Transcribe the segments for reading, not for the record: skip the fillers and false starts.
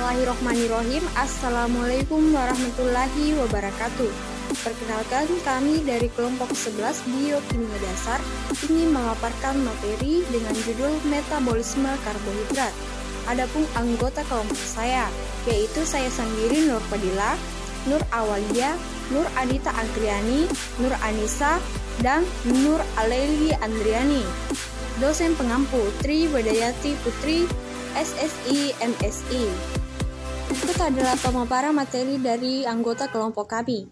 Bismillahirrohmanirrohim. Assalamualaikum warahmatullahi wabarakatuh. Perkenalkan, kami dari kelompok 11 Biokimia Dasar ingin memaparkan materi dengan judul metabolisme karbohidrat. Adapun anggota kelompok saya, yaitu saya sendiri Nur Fadila, Nur Awalia, Nur Adita Angkriani, Nur Anissa, dan Nur Aleli Andriani. Dosen pengampu Tri Wadayati Putri, SSI MSI. Berikut adalah pemaparan materi dari anggota kelompok kami.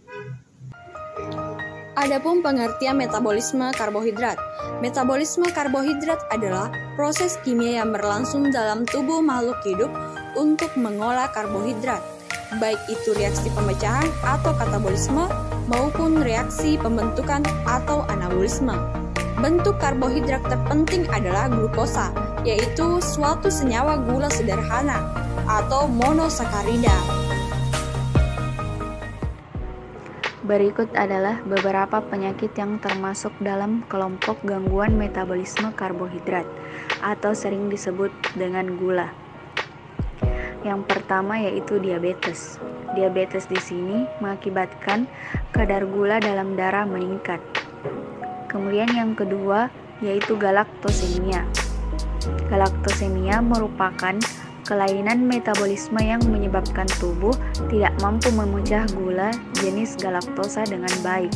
Adapun pengertian metabolisme karbohidrat. Metabolisme karbohidrat adalah proses kimia yang berlangsung dalam tubuh makhluk hidup untuk mengolah karbohidrat, baik itu reaksi pemecahan atau katabolisme maupun reaksi pembentukan atau anabolisme. Bentuk karbohidrat terpenting adalah glukosa, yaitu suatu senyawa gula sederhana atau monosakarida. Berikut adalah beberapa penyakit yang termasuk dalam kelompok gangguan metabolisme karbohidrat atau sering disebut dengan gula. Yang pertama yaitu diabetes. Diabetes di sini mengakibatkan kadar gula dalam darah meningkat. Kemudian yang kedua yaitu galaktosemia. Galaktosemia merupakan kelainan metabolisme yang menyebabkan tubuh tidak mampu memecah gula jenis galaktosa dengan baik.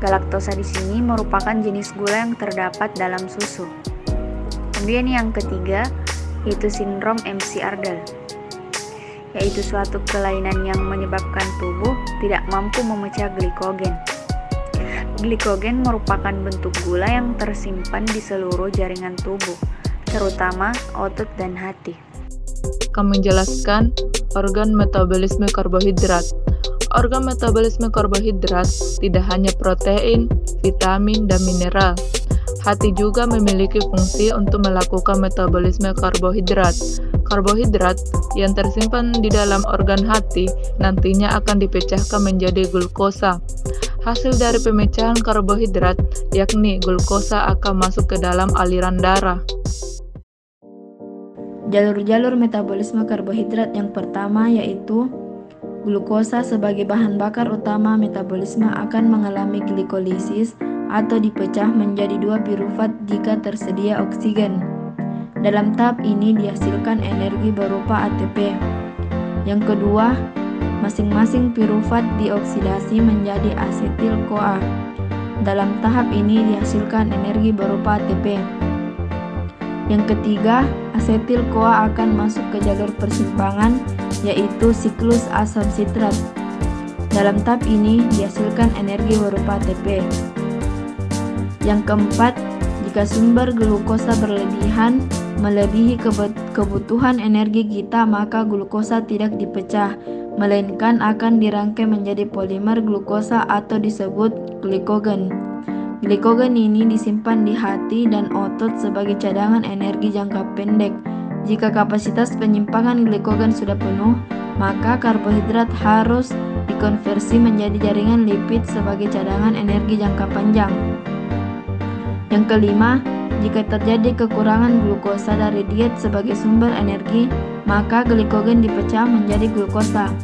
Galaktosa di sini merupakan jenis gula yang terdapat dalam susu. Kemudian yang ketiga yaitu sindrom MC-Ardel, yaitu suatu kelainan yang menyebabkan tubuh tidak mampu memecah glikogen. Glikogen merupakan bentuk gula yang tersimpan di seluruh jaringan tubuh, terutama otot dan hati. Kami menjelaskan organ metabolisme karbohidrat. Organ metabolisme karbohidrat tidak hanya protein, vitamin, dan mineral. Hati juga memiliki fungsi untuk melakukan metabolisme karbohidrat. Karbohidrat yang tersimpan di dalam organ hati nantinya akan dipecahkan menjadi glukosa. Hasil dari pemecahan karbohidrat, yakni glukosa, akan masuk ke dalam aliran darah. Jalur-jalur metabolisme karbohidrat yang pertama yaitu glukosa sebagai bahan bakar utama metabolisme akan mengalami glikolisis atau dipecah menjadi dua pirufat jika tersedia oksigen. Dalam tahap ini dihasilkan energi berupa ATP. Yang kedua, masing-masing pirufat dioksidasi menjadi asetil-CoA. Dalam tahap ini dihasilkan energi berupa ATP. Yang ketiga, asetil-CoA akan masuk ke jalur persimpangan yaitu siklus asam sitrat. Dalam tahap ini dihasilkan energi berupa ATP. Yang keempat, jika sumber glukosa berlebihan melebihi kebutuhan energi kita, maka glukosa tidak dipecah, melainkan akan dirangkai menjadi polimer glukosa atau disebut glikogen. Glikogen ini disimpan di hati dan otot sebagai cadangan energi jangka pendek. Jika kapasitas penyimpangan glikogen sudah penuh, maka karbohidrat harus dikonversi menjadi jaringan lipid sebagai cadangan energi jangka panjang. Yang kelima, jika terjadi kekurangan glukosa dari diet sebagai sumber energi, maka glikogen dipecah menjadi glukosa.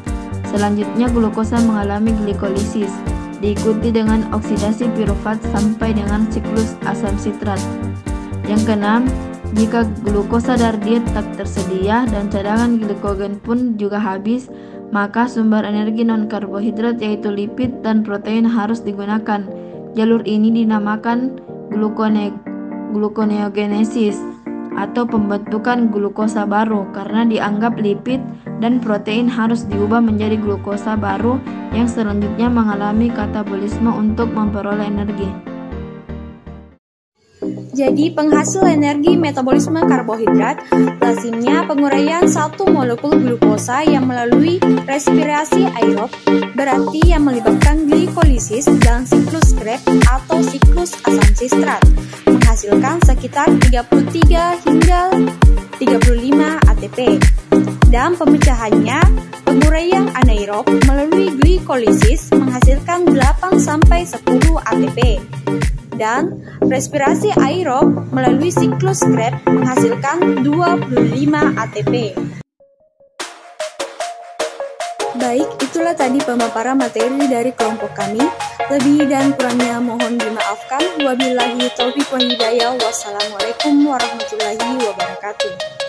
Selanjutnya glukosa mengalami glikolisis, diikuti dengan oksidasi pirufat sampai dengan siklus asam sitrat. Yang keenam, jika glukosa dari diet tak tersedia dan cadangan glikogen pun juga habis, maka sumber energi non-karbohidrat yaitu lipid dan protein harus digunakan. Jalur ini dinamakan gluconeogenesis atau pembentukan glukosa baru karena dianggap lipid dan protein harus diubah menjadi glukosa baru yang selanjutnya mengalami katabolisme untuk memperoleh energi. Jadi penghasil energi metabolisme karbohidrat lazimnya penguraian satu molekul glukosa yang melalui respirasi aerob, berarti yang melibatkan glikolisis dan siklus Krebs atau siklus asam sitrat, menghasilkan sekitar 33 hingga 35 ATP. Dan pemecahannya, penguraian anaerob melalui glikolisis menghasilkan 8 sampai 10 ATP. Dan respirasi aerob melalui siklus Krebs menghasilkan 25 ATP. Baik, itulah tadi pemaparan materi dari kelompok kami. Lebih dan kurangnya mohon dimaafkan. Wabillahi taufiq wal hidayah. Wassalamualaikum warahmatullahi wabarakatuh.